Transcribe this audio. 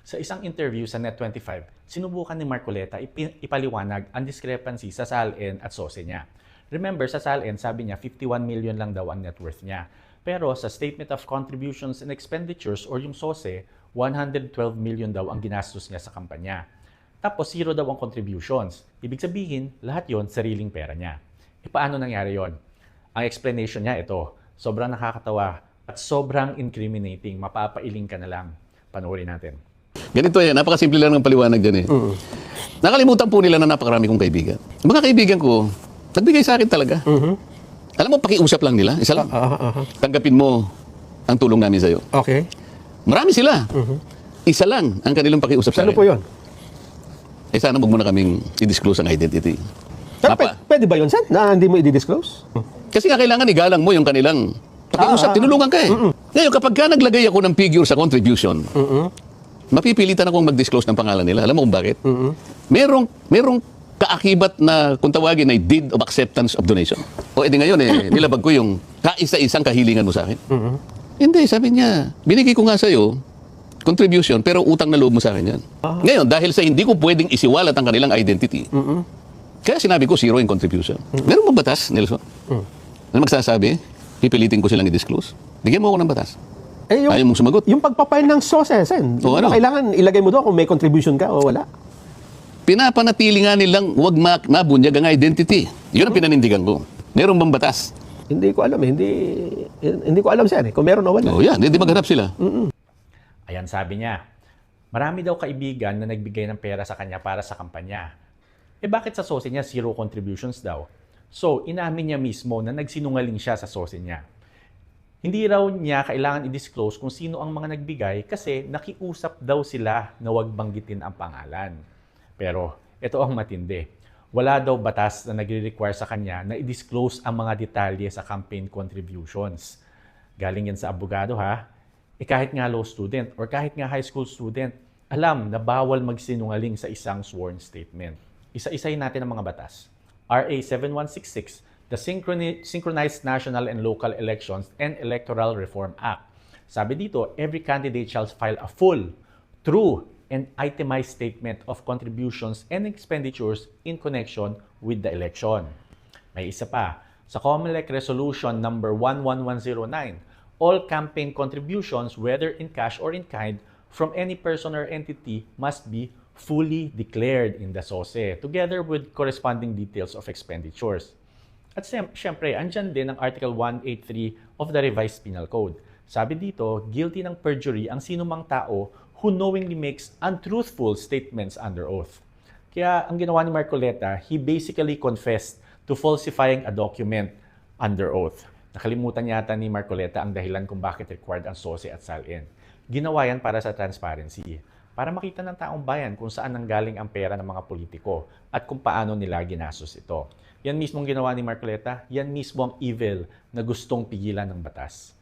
Sa isang interview sa Net25, sinubukan ni Marcoleta ipaliwanag ang discrepancy sa SALN at SOSE niya. Remember, sa SALN, sabi niya 51 million lang daw ang net worth niya. Pero sa Statement of Contributions and Expenditures or yung SOSE, 112 million daw ang ginastos niya sa kampanya. Tapos zero daw ang contributions. Ibig sabihin, lahat yon sariling pera niya. E paano nangyari yon? Ang explanation niya ito, sobrang nakakatawa at sobrang incriminating. Mapapailing ka na lang. Panoorin natin. Ganito yan, napakasimple lang ng paliwanag dyan eh. Nakalimutan po nila na napakarami kong kaibigan. Mga kaibigan ko, nagbigay sa akin talaga. Alam mo, pakiusap lang nila, isa lang. Tanggapin mo ang tulong namin sa'yo. Okay. Marami sila. Isa lang ang kanilang pakiusap sa akin. Ano po yun? Eh sana wag mo na kaming i-disclose ang identity. Pero pwede ba yun, Sen? Na hindi mo i-disclose? Kasi nga kailangan igalang mo yung kanilang pakiusap. Tinulungan ka eh. Ngayon, kapag ka naglagay ako ng figure sa contribution, mapipilitan akong mag-disclose ng pangalan nila. Alam mo kung bakit? Merong kaakibat na kung tawagin ay deed of acceptance of donation. O edi ngayon nilabag ko yung kaisa-isang kahilingan mo sa akin. Hindi, sabi niya, binigay ko nga sa'yo contribution pero utang na loob mo sa akin yan. Ngayon, dahil sa hindi ko pwedeng isiwalat ang kanilang identity, kaya sinabi ko zero in contribution. Meron bang batas, Nelson? Na magsasabi, pipilitin ko silang i-disclose? Bigyan mo ako ng batas. Eh, Ayaw mong sumagot. Yung pagpapail ng SOSE, Sen, O, ano? kailangan ilagay mo doon kung may contribution ka o wala. Pinapanatili nga nilang huwag mabunyag ang identity. Yun ang pinanindigan ko. Meron bang batas? Hindi ko alam, hindi ko alam, Sen, kung meron o wala. O yan, hindi maghanap sila. Ayan, sabi niya, marami daw kaibigan na nagbigay ng pera sa kanya para sa kampanya. Eh bakit sa SOSE niya zero contributions daw? So, inamin niya mismo na nagsinungaling siya sa SOSE niya. Hindi raw niya kailangan i-disclose kung sino ang mga nagbigay kasi nakiusap daw sila na huwag banggitin ang pangalan. Pero ito ang matindi. Wala daw batas na nagre-require sa kanya na i-disclose ang mga detalye sa campaign contributions. Galing yan sa abogado ha. Eh kahit nga law student or kahit nga high school student, alam na bawal magsinungaling sa isang sworn statement. Isa-isayin natin ang mga batas. RA 7166, the Synchronized National and Local Elections and Electoral Reform Act. Sabi dito, every candidate shall file a full, true, and itemized statement of contributions and expenditures in connection with the election. May isa pa, sa COMELEC Resolution number 11109, all campaign contributions, whether in cash or in kind, from any person or entity must be fully declared in the SOSE, together with corresponding details of expenditures. At syempre, andyan din ang Article 183 of the Revised Penal Code. Sabi dito, guilty ng perjury ang sinumang tao who knowingly makes untruthful statements under oath. Kaya ang ginawa ni Marcoleta, he basically confessed to falsifying a document under oath. Nakalimutan yata ni Marcoleta ang dahilan kung bakit required ang SOSE at SALN. Ginawa yan para sa transparency. Para makita ng taong bayan kung saan nanggaling ang pera ng mga politiko at kung paano nila ginastos ito. Yan mismong ginawa ni Marcoleta, yan mismo ang evil na gustong pigilan ng batas.